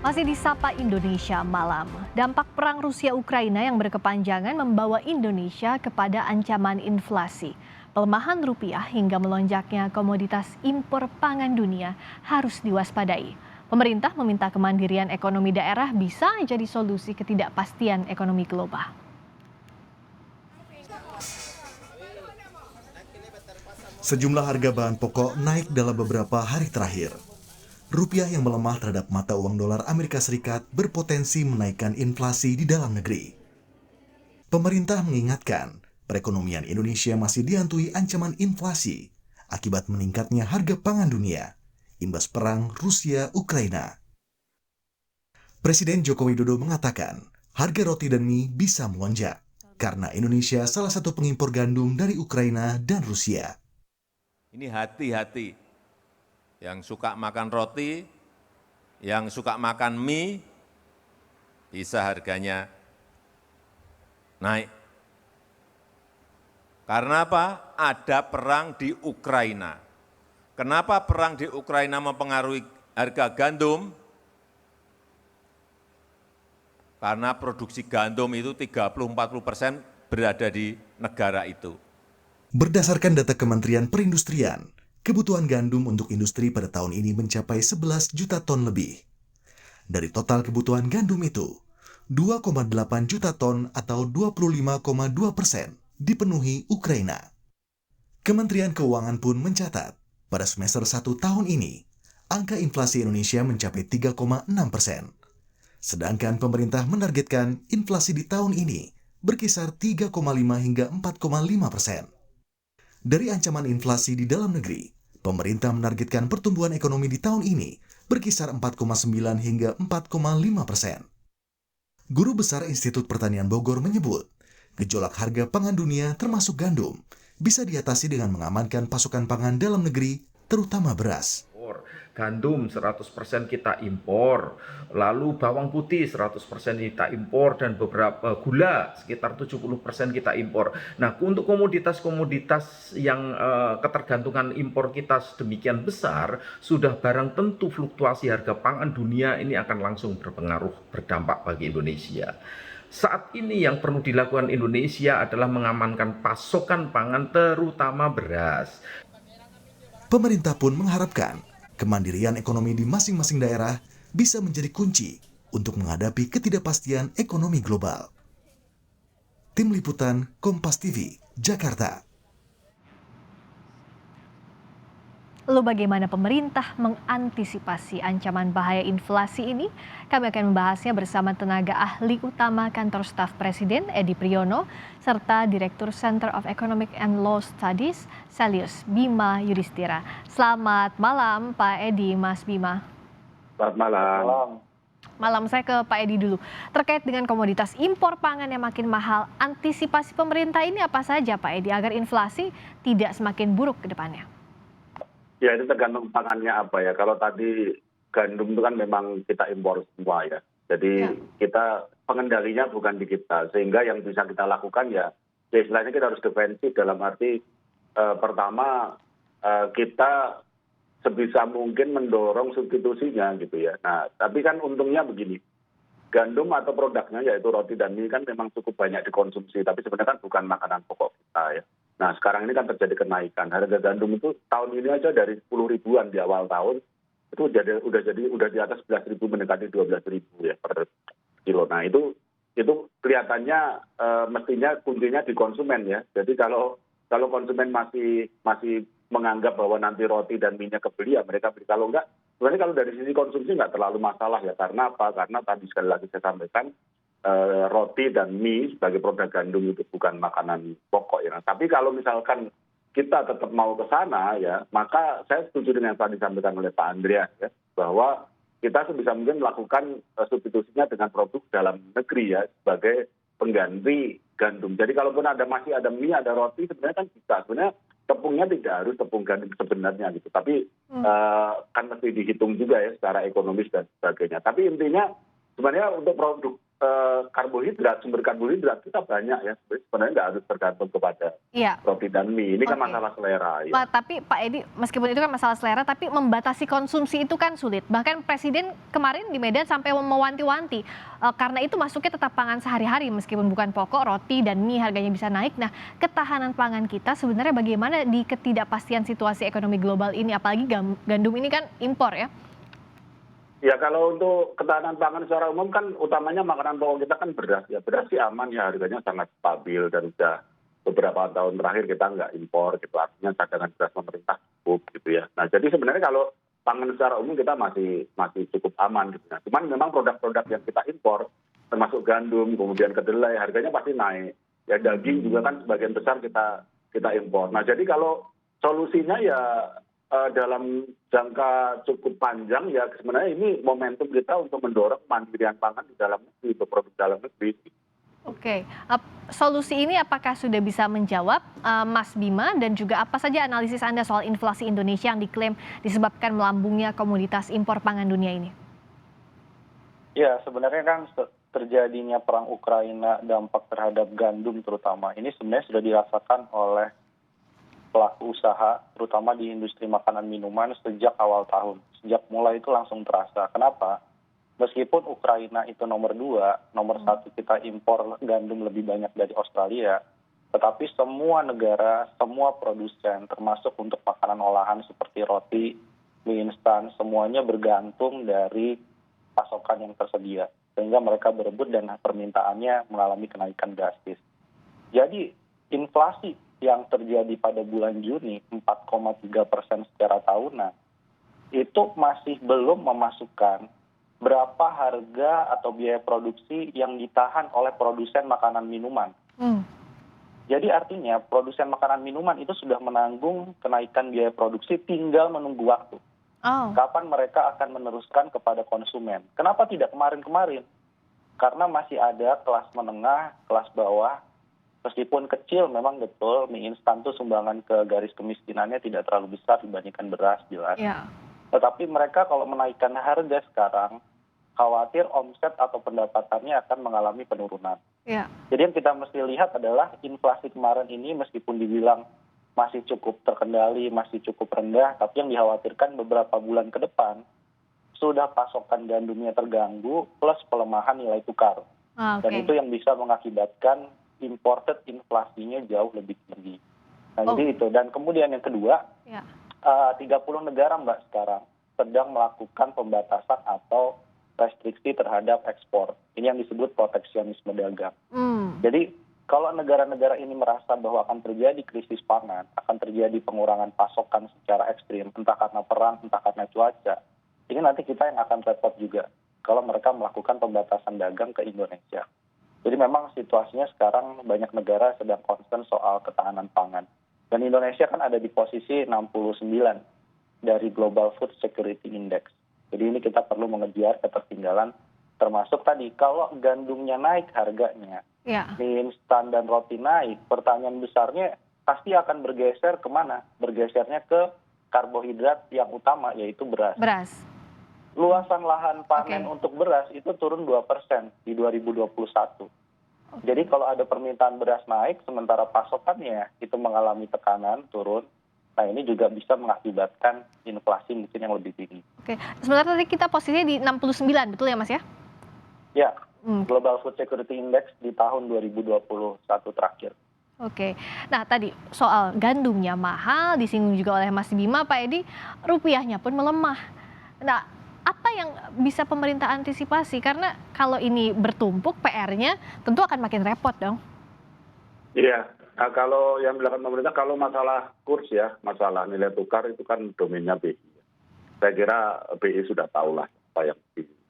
Masih di Sapa Indonesia Malam, dampak perang Rusia-Ukraina yang berkepanjangan membawa Indonesia kepada ancaman inflasi. Pelemahan rupiah hingga melonjaknya komoditas impor pangan dunia harus diwaspadai. Pemerintah meminta kemandirian ekonomi daerah bisa jadi solusi ketidakpastian ekonomi global. Sejumlah harga bahan pokok naik dalam beberapa hari terakhir. Rupiah yang melemah terhadap mata uang dolar Amerika Serikat berpotensi menaikkan inflasi di dalam negeri. Pemerintah mengingatkan, perekonomian Indonesia masih dihantui ancaman inflasi akibat meningkatnya harga pangan dunia, imbas perang Rusia-Ukraina. Presiden Joko Widodo mengatakan, harga roti dan mie bisa melonjak karena Indonesia salah satu pengimpor gandum dari Ukraina dan Rusia. Ini hati-hati, yang suka makan roti, yang suka makan mie, bisa harganya naik. Karena apa? Ada perang di Ukraina. Kenapa perang di Ukraina mempengaruhi harga gandum? Karena produksi gandum itu 30-40% berada di negara itu. Berdasarkan data Kementerian Perindustrian, kebutuhan gandum untuk industri pada tahun ini mencapai 11 juta ton lebih. Dari total kebutuhan gandum itu, 2,8 juta ton atau 25,2% dipenuhi Ukraina. Kementerian Keuangan pun mencatat, pada semester 1 tahun ini, angka inflasi Indonesia mencapai 3,6%. Sedangkan pemerintah menargetkan inflasi di tahun ini berkisar 3,5 hingga 4,5%. Dari ancaman inflasi di dalam negeri, pemerintah menargetkan pertumbuhan ekonomi di tahun ini berkisar 4,9 hingga 4,5%. Guru Besar Institut Pertanian Bogor menyebut, gejolak harga pangan dunia termasuk gandum bisa diatasi dengan mengamankan pasokan pangan dalam negeri, terutama beras. Gandum 100% kita impor, lalu bawang putih 100% kita impor, dan beberapa gula sekitar 70% kita impor. Nah, untuk komoditas-komoditas yang ketergantungan impor kita sedemikian besar, sudah barang tentu fluktuasi harga pangan dunia ini akan langsung berdampak bagi Indonesia. Saat ini yang perlu dilakukan Indonesia adalah mengamankan pasokan pangan terutama beras. Pemerintah pun mengharapkan kemandirian ekonomi di masing-masing daerah bisa menjadi kunci untuk menghadapi ketidakpastian ekonomi global. Tim Liputan Kompas TV, Jakarta. Lalu bagaimana pemerintah mengantisipasi ancaman bahaya inflasi ini? Kami akan membahasnya bersama tenaga ahli utama Kantor Staf Presiden Edi Priyono serta Direktur Center of Economic and Law Studies Selius Bima Yudhistira. Selamat malam Pak Edi, Mas Bima. Selamat malam. Malam, saya ke Pak Edi dulu. Terkait dengan komoditas impor pangan yang makin mahal, antisipasi pemerintah ini apa saja Pak Edi agar inflasi tidak semakin buruk ke depannya? Ya, itu tergantung pangannya apa ya. Kalau tadi gandum itu kan memang kita impor semua ya. Jadi kita pengendalinya bukan di kita. Sehingga yang bisa kita lakukan ya istilahnya kita harus defensif dalam arti pertama kita sebisa mungkin mendorong substitusinya gitu ya. Nah, tapi kan untungnya begini. Gandum atau produknya yaitu roti dan mie kan memang cukup banyak dikonsumsi. Tapi sebenarnya kan bukan makanan pokok kita ya. Nah, sekarang ini kan terjadi kenaikan. Harga gandum itu tahun ini aja dari 10 ribuan di awal tahun, itu udah di atas 11 ribu mendekati 12 ribu ya per kilo. Nah, itu kelihatannya mestinya kuncinya di konsumen ya. Jadi kalau konsumen masih menganggap bahwa nanti roti dan minyak kebeli ya mereka beli. Kalau enggak, sebenarnya kalau dari sisi konsumsi nggak terlalu masalah ya. Karena apa? Karena tadi sekali lagi saya sampaikan, roti dan mie sebagai produk gandum itu bukan makanan pokok ya. Tapi kalau misalkan kita tetap mau ke sana ya, maka saya setuju dengan yang tadi disampaikan oleh Pak Andreas ya, bahwa kita sebisa mungkin melakukan substitusinya dengan produk dalam negeri ya sebagai pengganti gandum. Jadi kalaupun masih ada mie, ada roti, sebenarnya kan bisa. Sebenarnya tepungnya tidak harus tepung gandum sebenarnya gitu. Tapi kan mesti dihitung juga ya secara ekonomis dan sebagainya. Tapi intinya sebenarnya untuk produk karbohidrat, sumber karbohidrat kita banyak ya. Sebenarnya nggak harus tergantung kepada Iya. roti dan mie. Ini kan Oke. masalah selera ya. Pak, tapi Pak Edi, meskipun itu kan masalah selera, tapi membatasi konsumsi itu kan sulit. Bahkan Presiden kemarin di Medan sampai mewanti-wanti, karena itu masuknya tetap pangan sehari-hari, meskipun bukan pokok, roti dan mie harganya bisa naik. Nah, ketahanan pangan kita sebenarnya bagaimana di ketidakpastian situasi ekonomi global ini, apalagi gandum ini kan impor ya? Ya kalau untuk ketahanan pangan secara umum kan utamanya makanan pokok kita kan beras ya. Beras sih aman ya, harganya sangat stabil dan sudah beberapa tahun terakhir kita nggak impor gitu. Artinya cadangan beras pemerintah cukup gitu ya. Nah jadi sebenarnya kalau pangan secara umum kita masih cukup aman gitu. Nah, cuman memang produk-produk yang kita impor termasuk gandum, kemudian kedelai harganya pasti naik. Ya daging juga kan sebagian besar kita impor. Nah jadi kalau solusinya ya dalam jangka cukup panjang ya sebenarnya ini momentum kita untuk mendorong mandirian pangan di dalam negeri, produk dalam negeri. Oke, solusi ini apakah sudah bisa menjawab Mas Bima, dan juga apa saja analisis Anda soal inflasi Indonesia yang diklaim disebabkan melambungnya komoditas impor pangan dunia ini? Ya, sebenarnya kan terjadinya perang Ukraina, dampak terhadap gandum terutama, ini sebenarnya sudah dirasakan oleh pelaku usaha, terutama di industri makanan minuman sejak awal tahun. Sejak mulai itu langsung terasa. Kenapa? Meskipun Ukraina itu nomor 2, nomor 1 kita impor gandum lebih banyak dari Australia, tetapi semua negara, semua produsen, termasuk untuk makanan olahan seperti roti, mie instan, semuanya bergantung dari pasokan yang tersedia. Sehingga mereka berebut dan permintaannya mengalami kenaikan drastis. Jadi inflasi yang terjadi pada bulan Juni 4,3% secara tahunan, itu masih belum memasukkan berapa harga atau biaya produksi yang ditahan oleh produsen makanan minuman. Jadi artinya produsen makanan minuman itu sudah menanggung kenaikan biaya produksi, tinggal menunggu waktu. Kapan mereka akan meneruskan kepada konsumen. Kenapa tidak kemarin-kemarin? Karena masih ada kelas menengah, kelas bawah, meskipun kecil memang betul, mie instan itu sumbangan ke garis kemiskinannya tidak terlalu besar dibandingkan beras, jelas. Ya. Tetapi mereka kalau menaikkan harga sekarang, khawatir omset atau pendapatannya akan mengalami penurunan. Ya. Jadi yang kita mesti lihat adalah inflasi kemarin ini meskipun dibilang masih cukup terkendali, masih cukup rendah, tapi yang dikhawatirkan beberapa bulan ke depan, sudah pasokan gandumnya terganggu, plus pelemahan nilai tukar. Dan itu yang bisa mengakibatkan imported inflasinya jauh lebih tinggi. Nah, jadi itu. Dan kemudian yang kedua, 30 negara Mbak sekarang sedang melakukan pembatasan atau restriksi terhadap ekspor. Ini yang disebut proteksionisme dagang. Jadi kalau negara-negara ini merasa bahwa akan terjadi krisis pangan, akan terjadi pengurangan pasokan secara ekstrim, entah karena perang, entah karena cuaca, ini nanti kita yang akan repot juga kalau mereka melakukan pembatasan dagang ke Indonesia. Jadi memang situasinya sekarang banyak negara sedang concern soal ketahanan pangan. Dan Indonesia kan ada di posisi 69 dari Global Food Security Index. Jadi ini kita perlu mengejar ketertinggalan, termasuk tadi kalau gandumnya naik harganya, mie instan dan roti naik, pertanyaan besarnya pasti akan bergeser kemana? Bergesernya ke karbohidrat yang utama, yaitu beras. Luasan lahan panen untuk beras itu turun 2% di 2021. Jadi kalau ada permintaan beras naik, sementara pasokannya itu mengalami tekanan turun, nah ini juga bisa mengakibatkan inflasi mungkin yang lebih tinggi. Oke, sementara tadi kita posisinya di 69, betul ya Mas ya? Ya, Global Food Security Index di tahun 2021 terakhir. Oke, nah tadi soal gandumnya mahal, disinggung juga oleh Mas Bima, Pak Edi, rupiahnya pun melemah. Nah, apa yang bisa pemerintah antisipasi? Karena kalau ini bertumpuk PR-nya tentu akan makin repot dong. Iya, nah, kalau yang dilakukan pemerintah, kalau masalah kurs ya, masalah nilai tukar itu kan domainnya BI. Saya kira BI sudah tahulah apa yang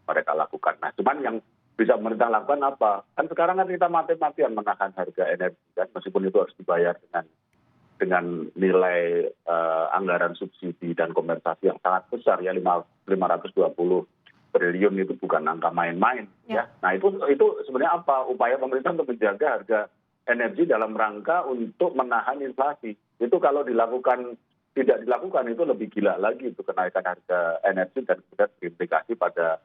mereka lakukan. Nah, cuman yang bisa pemerintah lakukan apa? Kan sekarang kan kita mati-matian menahan harga energi, kan? Meskipun itu harus dibayar dengan nilai anggaran subsidi dan kompensasi yang sangat besar ya, 520 triliun itu bukan angka main-main ya. Nah itu sebenarnya apa upaya pemerintah untuk menjaga harga energi dalam rangka untuk menahan inflasi. Itu kalau tidak dilakukan itu lebih gila lagi itu kenaikan harga energi dan kemudian berimplikasi pada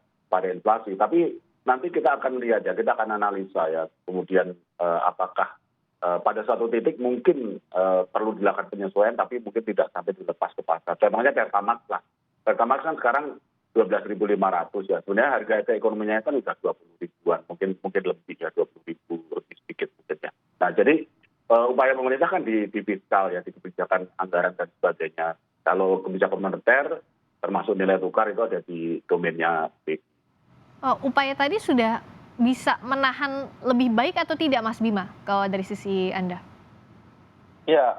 inflasi. Tapi nanti kita akan lihat ya, kita akan analisa ya, kemudian apakah pada suatu titik mungkin perlu dilakukan penyesuaian, tapi mungkin tidak sampai dilepas ke pasar. Contohnya Pertamax lah. Pertamax kan sekarang 12.500 ya. Sebenarnya harga ekonominya kan sudah 20 ribuan, mungkin lebih ya, 20 ribu lebih sedikit mungkin ya. Nah jadi upaya pemerintah kan di fiskal ya, di kebijakan anggaran dan sebagainya. Kalau kebijakan moneter termasuk nilai tukar itu ada di domainnya BI. Upaya tadi sudah bisa menahan lebih baik atau tidak, Mas Bima, kalau dari sisi Anda? Ya,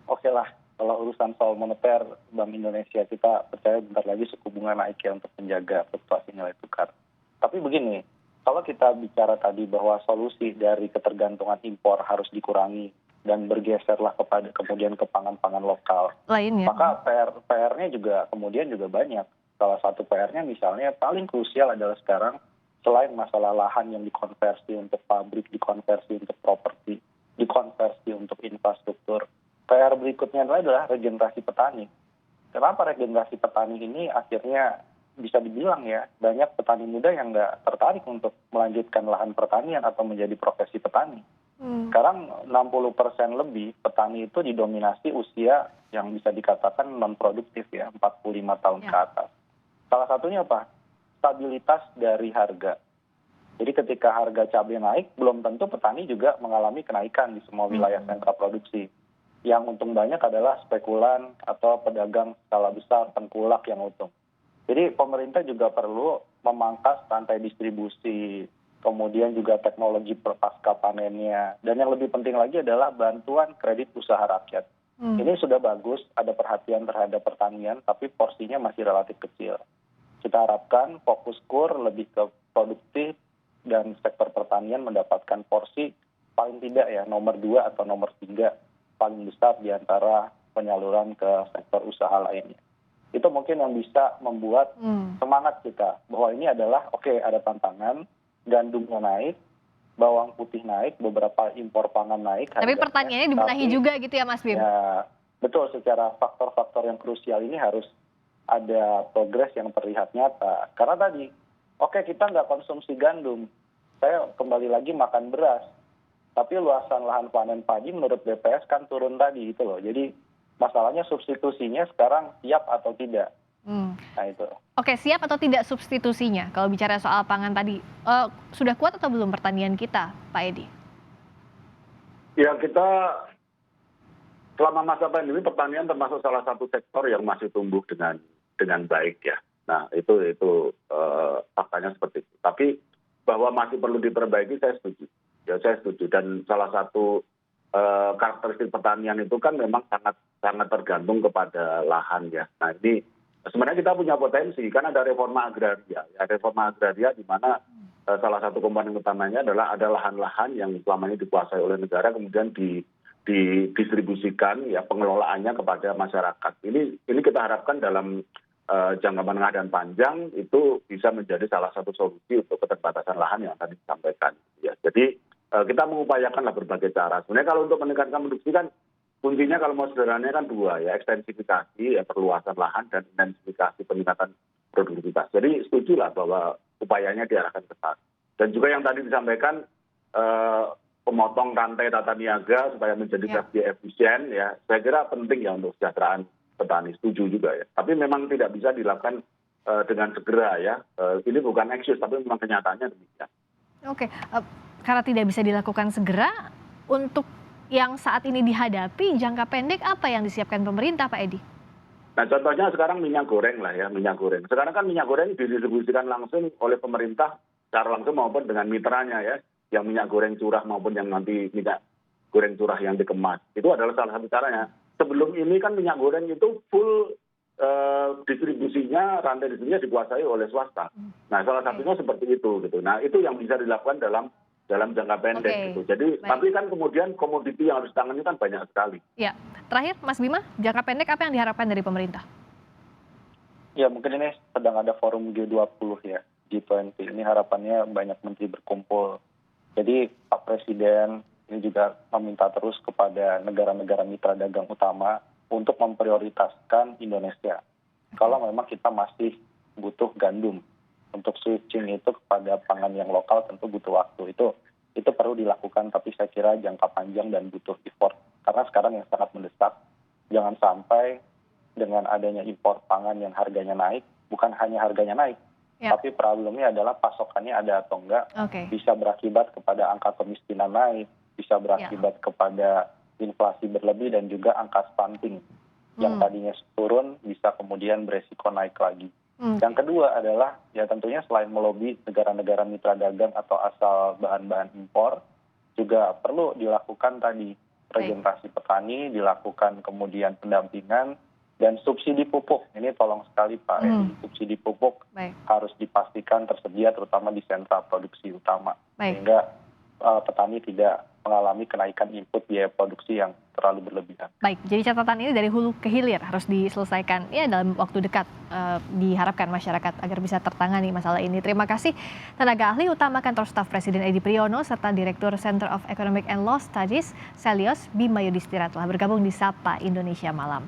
oke lah. Kalau urusan soal moneter, Bank Indonesia kita percaya bentar lagi suku bunga naik ya untuk menjaga fluktuasi nilai tukar. Tapi begini, kalau kita bicara tadi bahwa solusi dari ketergantungan impor harus dikurangi dan bergeserlah kepada kemudian ke pangan-pangan lokal, Lainnya. maka PR-nya juga kemudian juga banyak. Salah satu PR-nya misalnya paling krusial adalah sekarang selain masalah lahan yang dikonversi untuk pabrik, dikonversi untuk properti, dikonversi untuk infrastruktur, PR berikutnya adalah regenerasi petani. Kenapa regenerasi petani ini akhirnya bisa dibilang ya, banyak petani muda yang nggak tertarik untuk melanjutkan lahan pertanian atau menjadi profesi petani. Sekarang 60% lebih petani itu didominasi usia yang bisa dikatakan non-produktif ya, 45 tahun ke atas. Salah satunya apa? Stabilitas dari harga. Jadi ketika harga cabai naik, belum tentu petani juga mengalami kenaikan di semua wilayah sentra produksi. Yang untung banyak adalah spekulan atau pedagang skala besar, tengkulak yang untung. Jadi pemerintah juga perlu memangkas rantai distribusi, kemudian juga teknologi pasca panennya. Dan yang lebih penting lagi adalah bantuan kredit usaha rakyat. Ini sudah bagus, ada perhatian terhadap pertanian, tapi porsinya masih relatif kecil. Kita harapkan fokus KUR lebih ke produktif dan sektor pertanian mendapatkan porsi paling tidak ya nomor 2 atau nomor 3 paling besar di antara penyaluran ke sektor usaha lainnya. Itu mungkin yang bisa membuat semangat kita bahwa ini adalah oke, ada tantangan, gandumnya naik, bawang putih naik, beberapa impor pangan naik. Tapi pertanyaannya dibenahi juga gitu ya, Mas Bim? Ya, betul, secara faktor-faktor yang krusial ini harus ada progres yang terlihat nyata. Karena tadi, oke kita nggak konsumsi gandum, saya kembali lagi makan beras. Tapi luasan lahan panen padi menurut BPS kan turun tadi gitu loh. Jadi masalahnya substitusinya sekarang siap atau tidak. Nah itu. Oke, siap atau tidak substitusinya? Kalau bicara soal pangan tadi, sudah kuat atau belum pertanian kita, Pak Edi? Ya kita selama masa pandemi pertanian termasuk salah satu sektor yang masih tumbuh dengan baik ya. Nah itu faktanya seperti itu. Tapi bahwa masih perlu diperbaiki saya setuju. Ya saya setuju. Dan salah satu karakteristik pertanian itu kan memang sangat tergantung kepada lahan ya. Nah ini sebenarnya kita punya potensi kan ada reforma agraria. Ya, reforma agraria di mana salah satu komponen utamanya adalah ada lahan-lahan yang selama ini dikuasai oleh negara kemudian didistribusikan ya pengelolaannya kepada masyarakat. Ini kita harapkan dalam jangka menengah dan panjang itu bisa menjadi salah satu solusi untuk keterbatasan lahan yang tadi disampaikan. Ya, jadi kita mengupayakanlah berbagai cara. Sebenarnya kalau untuk meningkatkan produksi kan kuncinya kalau mau sederhananya kan 2 ya, ekstensifikasi ya perluasan lahan dan intensifikasi peningkatan produktivitas. Jadi setujulah bahwa upayanya diarahkan ke sana. Dan juga yang tadi disampaikan pemotong rantai tata niaga supaya menjadi lebih efisien ya, saya kira penting ya untuk kesejahteraan petani, setuju juga ya. Tapi memang tidak bisa dilakukan dengan segera ya. Ini bukan excuse tapi memang kenyataannya demikian. Oke, karena tidak bisa dilakukan segera, untuk yang saat ini dihadapi jangka pendek apa yang disiapkan pemerintah, Pak Edi? Nah contohnya sekarang minyak goreng lah ya, minyak goreng. Sekarang kan minyak goreng didistribusikan langsung oleh pemerintah secara langsung maupun dengan mitranya ya, yang minyak goreng curah maupun yang nanti minyak goreng curah yang dikemas. Itu adalah salah satu caranya. Sebelum ini kan minyak goreng itu full distribusinya, rantai distribusinya dikuasai oleh swasta. Nah salah satunya seperti itu gitu. Nah itu yang bisa dilakukan dalam jangka pendek gitu. Jadi tapi kan kemudian komoditi yang harus ditangani kan banyak sekali. Ya, terakhir Mas Bima, jangka pendek apa yang diharapkan dari pemerintah? Ya mungkin ini sedang ada forum G20 ya, G20. Ini harapannya banyak menteri berkumpul. Jadi Pak Presiden ini juga meminta terus kepada negara-negara mitra dagang utama untuk memprioritaskan Indonesia. Kalau memang kita masih butuh gandum. Untuk switching itu kepada pangan yang lokal tentu butuh waktu. Itu perlu dilakukan, tapi saya kira jangka panjang dan butuh effort. Karena sekarang yang sangat mendesak, jangan sampai dengan adanya impor pangan yang harganya naik, bukan hanya harganya naik, tapi problemnya adalah pasokannya ada atau enggak, bisa berakibat kepada angka kemiskinan naik, bisa berakibat kepada inflasi berlebih dan juga angka stunting yang tadinya turun bisa kemudian beresiko naik lagi. Yang kedua adalah ya tentunya selain melobi negara-negara mitra dagang atau asal bahan-bahan impor, juga perlu dilakukan tadi regenerasi petani, dilakukan kemudian pendampingan, dan subsidi pupuk. Ini tolong sekali Pak, subsidi pupuk harus dipastikan tersedia terutama di sentra produksi utama. Sehingga petani tidak mengalami kenaikan input biaya produksi yang terlalu berlebihan. Baik, jadi catatan ini dari hulu ke hilir harus diselesaikan ya dalam waktu dekat, diharapkan masyarakat agar bisa tertangani masalah ini. Terima kasih tenaga ahli utama Kantor Staf Presiden Edi Priyono serta Direktur Center of Economic and Law Studies Selyos Bima Yudhistira telah bergabung di Sapa Indonesia Malam.